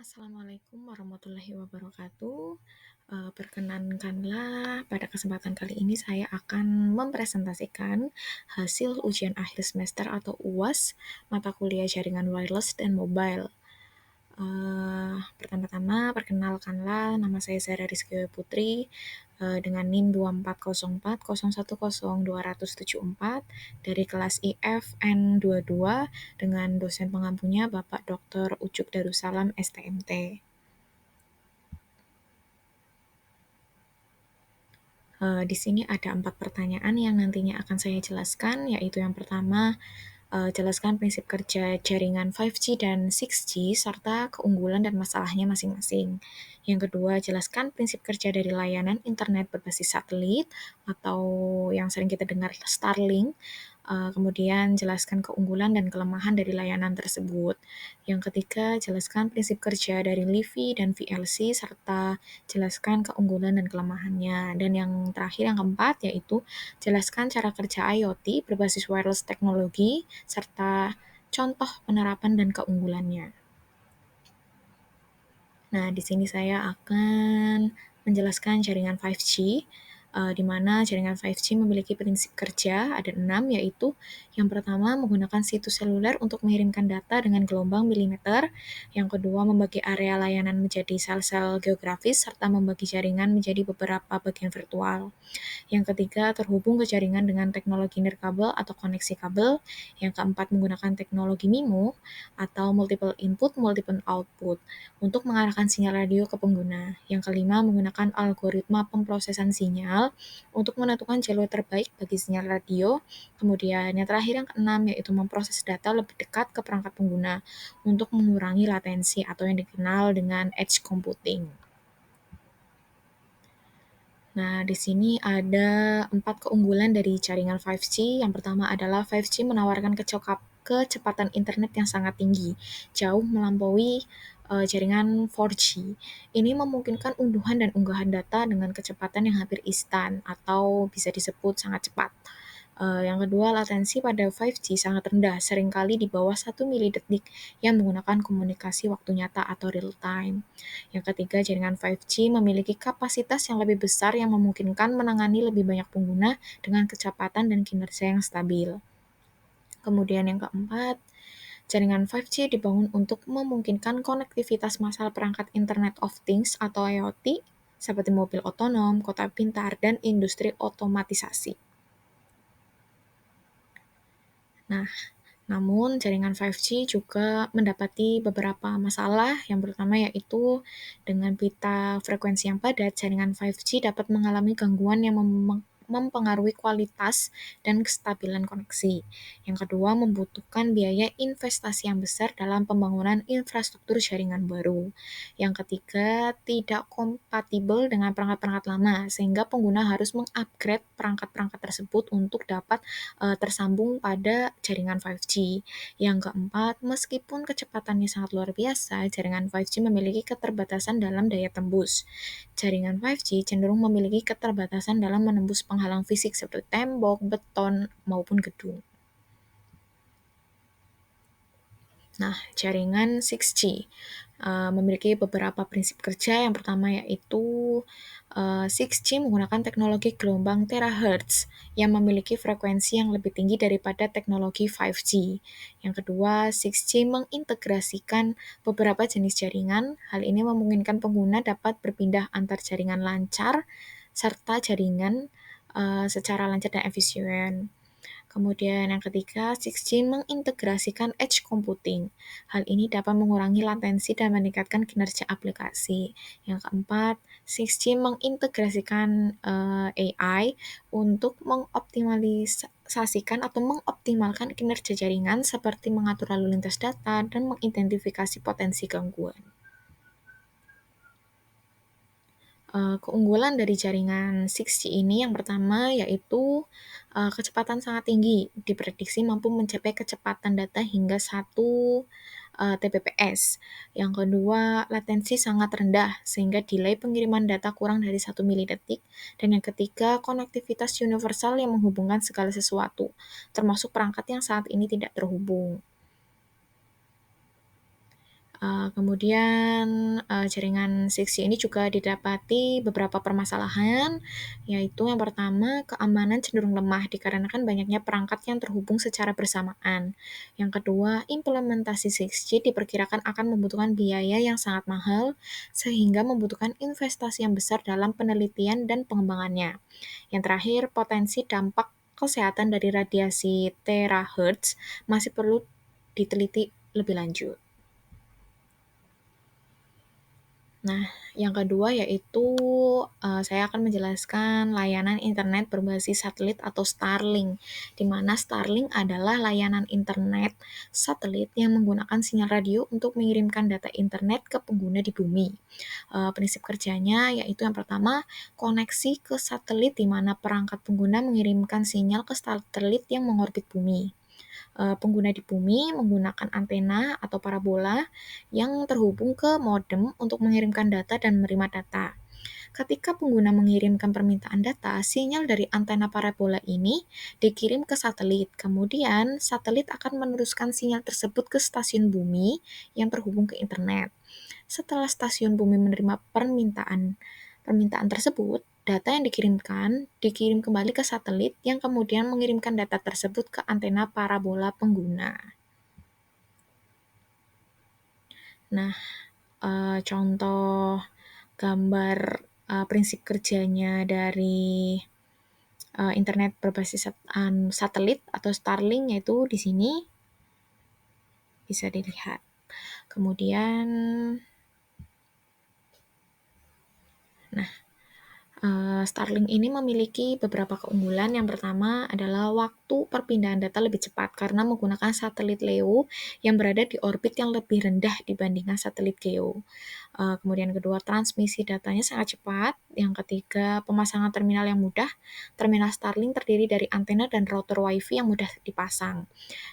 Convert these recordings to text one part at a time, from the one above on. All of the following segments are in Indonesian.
Assalamualaikum warahmatullahi wabarakatuh. Perkenankanlah pada kesempatan kali ini saya akan mempresentasikan hasil ujian akhir semester atau UAS mata kuliah jaringan wireless dan mobile. Pertama-tama perkenalkanlah, nama saya Zara Rizky Putri dengan NIM 24040102074 dari kelas IF N22 dengan dosen pengampunya Bapak Dr. Ucuk Darussalam STMT. Di sini ada 4 pertanyaan yang nantinya akan saya jelaskan, yaitu yang pertama, jelaskan prinsip kerja jaringan 5G dan 6G serta keunggulan dan masalahnya masing-masing. Yang kedua, jelaskan prinsip kerja dari layanan internet berbasis satelit atau yang sering kita dengar Starlink. Kemudian jelaskan keunggulan dan kelemahan dari layanan tersebut. Yang ketiga, jelaskan prinsip kerja dari LiFi dan VLC serta jelaskan keunggulan dan kelemahannya. Dan yang terakhir, yang keempat, yaitu jelaskan cara kerja IoT berbasis wireless teknologi serta contoh penerapan dan keunggulannya. Nah, di sini saya akan menjelaskan jaringan 5G, di mana jaringan 5G memiliki prinsip kerja, ada 6, yaitu yang pertama menggunakan situs seluler untuk mengirimkan data dengan gelombang milimeter, yang kedua membagi area layanan menjadi sel-sel geografis, serta membagi jaringan menjadi beberapa bagian virtual. Yang ketiga, terhubung ke jaringan dengan teknologi nirkabel atau koneksi kabel. Yang keempat, menggunakan teknologi MIMO atau multiple input, multiple output untuk mengarahkan sinyal radio ke pengguna. Yang kelima, menggunakan algoritma pemrosesan sinyal untuk menentukan jalur terbaik bagi sinyal radio. Kemudian yang terakhir, yang keenam, yaitu memproses data lebih dekat ke perangkat pengguna untuk mengurangi latensi atau yang dikenal dengan edge computing. Nah, di sini ada 4 keunggulan dari jaringan 5G. Yang pertama adalah 5G menawarkan kecepatan internet yang sangat tinggi, jauh melampaui jaringan 4G. Ini memungkinkan unduhan dan unggahan data dengan kecepatan yang hampir instan atau bisa disebut sangat cepat. Yang kedua, latensi pada 5G sangat rendah, seringkali di bawah 1 milidetik yang menggunakan komunikasi waktu nyata atau real time. Yang ketiga, jaringan 5G memiliki kapasitas yang lebih besar yang memungkinkan menangani lebih banyak pengguna dengan kecepatan dan kinerja yang stabil. Kemudian yang keempat, jaringan 5G dibangun untuk memungkinkan konektivitas massal perangkat Internet of Things atau IoT seperti mobil otonom, kota pintar, dan industri otomatisasi. Nah, namun jaringan 5G juga mendapati beberapa masalah. Yang pertama yaitu dengan pita frekuensi yang padat, jaringan 5G dapat mengalami gangguan yang mempengaruhi kualitas dan kestabilan koneksi. Yang kedua, membutuhkan biaya investasi yang besar dalam pembangunan infrastruktur jaringan baru. Yang ketiga, tidak kompatibel dengan perangkat-perangkat lama, sehingga pengguna harus mengupgrade perangkat-perangkat tersebut untuk dapat tersambung pada jaringan 5G. Yang keempat, meskipun kecepatannya sangat luar biasa, jaringan 5G memiliki keterbatasan dalam daya tembus. Jaringan 5G cenderung memiliki keterbatasan dalam menembus penghalang fisik seperti tembok, beton, maupun gedung. Nah, jaringan 6G memiliki beberapa prinsip kerja. Yang pertama yaitu 6G menggunakan teknologi gelombang terahertz yang memiliki frekuensi yang lebih tinggi daripada teknologi 5G. Yang kedua, 6G mengintegrasikan beberapa jenis jaringan. Hal ini memungkinkan pengguna dapat berpindah antar jaringan lancar serta jaringan secara lancar dan efisien. Kemudian yang ketiga, 6G mengintegrasikan edge computing. Hal ini dapat mengurangi latensi dan meningkatkan kinerja aplikasi. Yang keempat, 6G mengintegrasikan AI untuk mengoptimalisasikan atau mengoptimalkan kinerja jaringan seperti mengatur lalu lintas data dan mengidentifikasi potensi gangguan. Keunggulan dari jaringan 6G ini yang pertama yaitu kecepatan sangat tinggi, diprediksi mampu mencapai kecepatan data hingga 1 Tbps. Yang kedua, latensi sangat rendah sehingga delay pengiriman data kurang dari 1 milidetik. Dan yang ketiga, konektivitas universal yang menghubungkan segala sesuatu, termasuk perangkat yang saat ini tidak terhubung. Kemudian, jaringan 6G ini juga didapati beberapa permasalahan, yaitu yang pertama, keamanan cenderung lemah dikarenakan banyaknya perangkat yang terhubung secara bersamaan. Yang kedua, implementasi 6G diperkirakan akan membutuhkan biaya yang sangat mahal, sehingga membutuhkan investasi yang besar dalam penelitian dan pengembangannya. Yang terakhir, potensi dampak kesehatan dari radiasi terahertz masih perlu diteliti lebih lanjut. Nah, yang kedua yaitu saya akan menjelaskan layanan internet berbasis satelit atau Starlink, di mana Starlink adalah layanan internet satelit yang menggunakan sinyal radio untuk mengirimkan data internet ke pengguna di bumi. Prinsip kerjanya yaitu yang pertama, koneksi ke satelit di mana perangkat pengguna mengirimkan sinyal ke satelit yang mengorbit bumi. Pengguna di bumi menggunakan antena atau parabola yang terhubung ke modem untuk mengirimkan data dan menerima data. Ketika pengguna mengirimkan permintaan data, sinyal dari antena parabola ini dikirim ke satelit. Kemudian, satelit akan meneruskan sinyal tersebut ke stasiun bumi yang terhubung ke internet. Setelah stasiun bumi menerima permintaan tersebut, data yang dikirim kembali ke satelit yang kemudian mengirimkan data tersebut ke antena parabola pengguna. Nah, contoh gambar prinsip kerjanya dari internet berbasis satelit atau Starlink yaitu di sini bisa dilihat. Kemudian, Starlink ini memiliki beberapa keunggulan. Yang pertama adalah waktu perpindahan data lebih cepat karena menggunakan satelit LEO yang berada di orbit yang lebih rendah dibandingkan satelit GEO. Kemudian kedua, transmisi datanya sangat cepat. Yang ketiga, pemasangan terminal yang mudah. Terminal Starlink terdiri dari antena dan router WiFi yang mudah dipasang.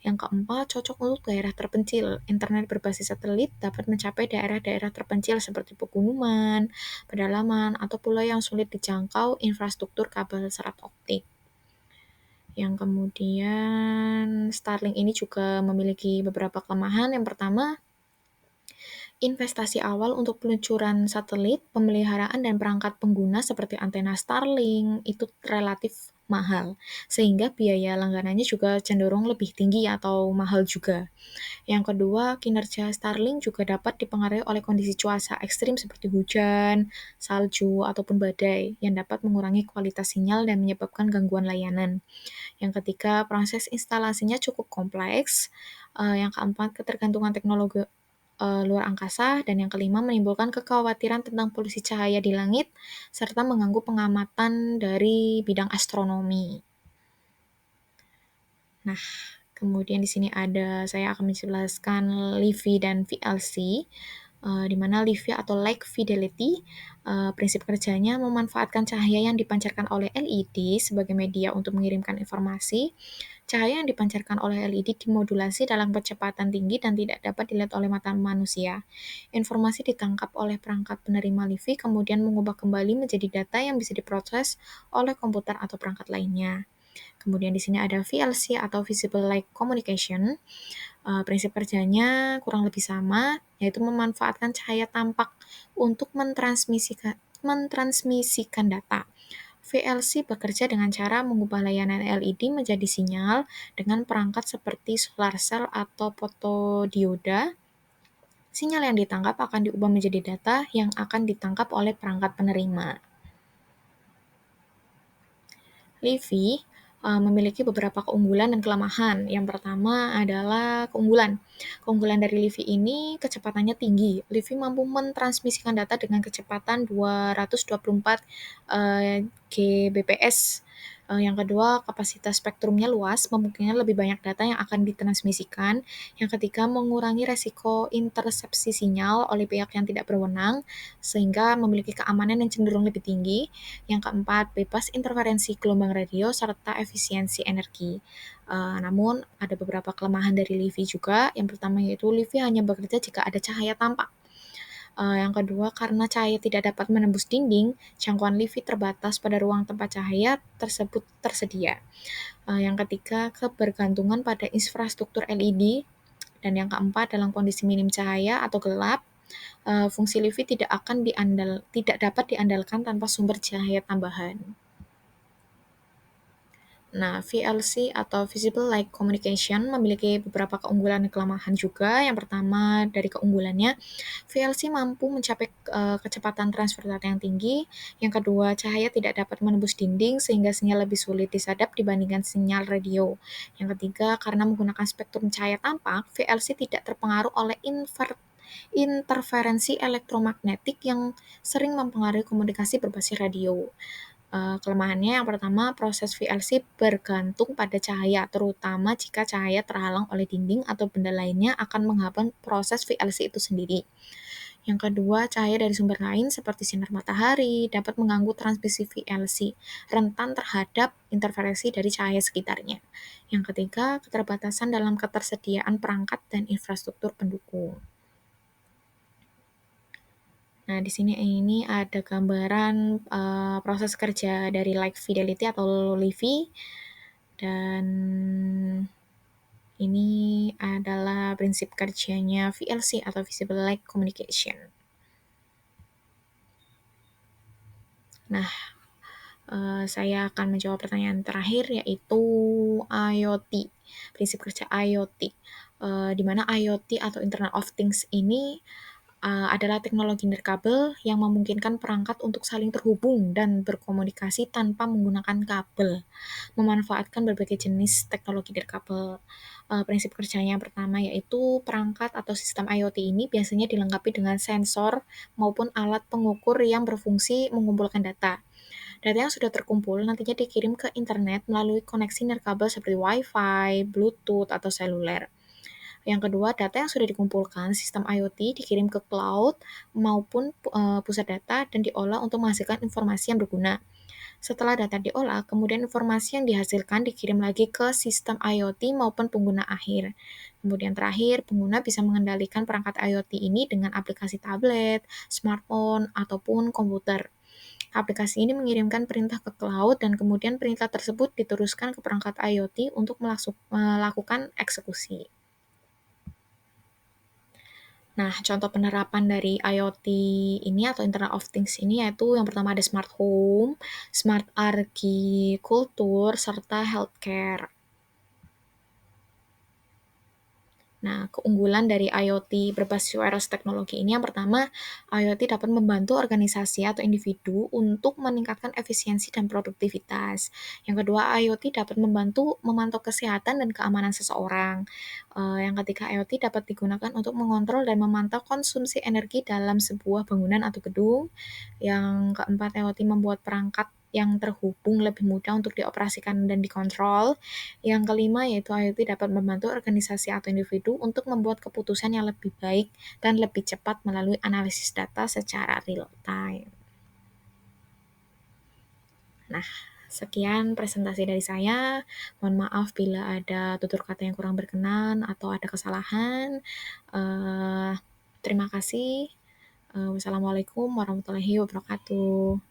Yang keempat, cocok untuk daerah terpencil. Internet berbasis satelit dapat mencapai daerah-daerah terpencil seperti pegunungan, pedalaman, atau pulau yang sulit dijangkau infrastruktur kabel serat optik. Yang kemudian, Starlink ini juga memiliki beberapa kelemahan. Yang pertama, investasi awal untuk peluncuran satelit, pemeliharaan dan perangkat pengguna seperti antena Starlink itu relatif mahal, sehingga biaya langganannya juga cenderung lebih tinggi atau mahal juga. Yang kedua, kinerja Starlink juga dapat dipengaruhi oleh kondisi cuaca ekstrim seperti hujan, salju, ataupun badai yang dapat mengurangi kualitas sinyal dan menyebabkan gangguan layanan. Yang ketiga, proses instalasinya cukup kompleks. Yang keempat, ketergantungan teknologi luar angkasa. Dan yang kelima, menimbulkan kekhawatiran tentang polusi cahaya di langit, serta mengganggu pengamatan dari bidang astronomi. Nah, kemudian di sini saya akan menjelaskan LiVi dan VLC, di mana LiVi atau Light Fidelity, prinsip kerjanya memanfaatkan cahaya yang dipancarkan oleh LED sebagai media untuk mengirimkan informasi. Cahaya yang dipancarkan oleh LED dimodulasi dalam kecepatan tinggi dan tidak dapat dilihat oleh mata manusia. Informasi ditangkap oleh perangkat penerima LiVi, kemudian mengubah kembali menjadi data yang bisa diproses oleh komputer atau perangkat lainnya. Kemudian di sini ada VLC atau Visible Light Communication. Prinsip kerjanya kurang lebih sama, yaitu memanfaatkan cahaya tampak untuk mentransmisikan data. VLC bekerja dengan cara mengubah layanan LED menjadi sinyal dengan perangkat seperti solar cell atau fotodioda. Sinyal yang ditangkap akan diubah menjadi data yang akan ditangkap oleh perangkat penerima. LiVi memiliki beberapa keunggulan dan kelemahan. Yang pertama adalah keunggulan. Keunggulan dari LiVi ini kecepatannya tinggi. LiVi mampu mentransmisikan data dengan kecepatan 224 Gbps. Yang kedua, kapasitas spektrumnya luas, memungkinkan lebih banyak data yang akan ditransmisikan. Yang ketiga, mengurangi resiko intersepsi sinyal oleh pihak yang tidak berwenang, sehingga memiliki keamanan yang cenderung lebih tinggi. Yang keempat, bebas interferensi gelombang radio serta efisiensi energi. Namun, ada beberapa kelemahan dari LiVi juga. Yang pertama yaitu LiVi hanya bekerja jika ada cahaya tampak. Yang kedua, karena cahaya tidak dapat menembus dinding, jangkauan LiVi terbatas pada ruang tempat cahaya tersebut tersedia. Yang ketiga, kebergantungan pada infrastruktur LED Dan yang keempat, dalam kondisi minim cahaya atau gelap, fungsi LiFi tidak dapat diandalkan tanpa sumber cahaya tambahan. Nah, VLC atau Visible Light Communication memiliki beberapa keunggulan dan kelemahan juga. Yang pertama dari keunggulannya, VLC mampu mencapai kecepatan transfer data yang tinggi. Yang kedua, cahaya tidak dapat menembus dinding sehingga sinyal lebih sulit disadap dibandingkan sinyal radio. Yang ketiga, karena menggunakan spektrum cahaya tampak, VLC tidak terpengaruh oleh interferensi elektromagnetik yang sering mempengaruhi komunikasi berbasis radio. Kelemahannya yang pertama, proses VLC bergantung pada cahaya, terutama jika cahaya terhalang oleh dinding atau benda lainnya akan menghambat proses VLC itu sendiri. Yang kedua, cahaya dari sumber lain seperti sinar matahari dapat mengganggu transmisi VLC, rentan terhadap interferensi dari cahaya sekitarnya. Yang ketiga, keterbatasan dalam ketersediaan perangkat dan infrastruktur pendukung. Nah, di sini ini ada gambaran proses kerja dari Light Fidelity atau LiFi, dan ini adalah prinsip kerjanya VLC atau Visible Light Communication. Nah, saya akan menjawab pertanyaan terakhir, yaitu IoT, prinsip kerja IoT, di mana IoT atau Internet of Things ini adalah teknologi nirkabel yang memungkinkan perangkat untuk saling terhubung dan berkomunikasi tanpa menggunakan kabel, memanfaatkan berbagai jenis teknologi nirkabel. Prinsip kerjanya yang pertama yaitu perangkat atau sistem IoT ini biasanya dilengkapi dengan sensor maupun alat pengukur yang berfungsi mengumpulkan data. Data yang sudah terkumpul nantinya dikirim ke internet melalui koneksi nirkabel seperti Wi-Fi, Bluetooth, atau seluler. Yang kedua, data yang sudah dikumpulkan sistem IoT dikirim ke cloud maupun pusat data dan diolah untuk menghasilkan informasi yang berguna. Setelah data diolah, kemudian informasi yang dihasilkan dikirim lagi ke sistem IoT maupun pengguna akhir. Kemudian terakhir, pengguna bisa mengendalikan perangkat IoT ini dengan aplikasi tablet, smartphone, ataupun komputer. Aplikasi ini mengirimkan perintah ke cloud dan kemudian perintah tersebut diteruskan ke perangkat IoT untuk melakukan eksekusi. Nah, contoh penerapan dari IoT ini atau Internet of Things ini yaitu yang pertama ada smart home, smart agriculture, serta healthcare. Nah, keunggulan dari IoT berbasis wireless teknologi ini yang pertama, IoT dapat membantu organisasi atau individu untuk meningkatkan efisiensi dan produktivitas. Yang kedua, IoT dapat membantu memantau kesehatan dan keamanan seseorang. Yang ketiga, IoT dapat digunakan untuk mengontrol dan memantau konsumsi energi dalam sebuah bangunan atau gedung. Yang keempat, IoT membuat perangkat yang terhubung lebih mudah untuk dioperasikan dan dikontrol. Yang kelima, yaitu IoT dapat membantu organisasi atau individu untuk membuat keputusan yang lebih baik dan lebih cepat melalui analisis data secara real time. Nah, sekian presentasi dari saya. Mohon maaf bila ada tutur kata yang kurang berkenan atau ada kesalahan. Terima kasih. Wassalamualaikum warahmatullahi wabarakatuh.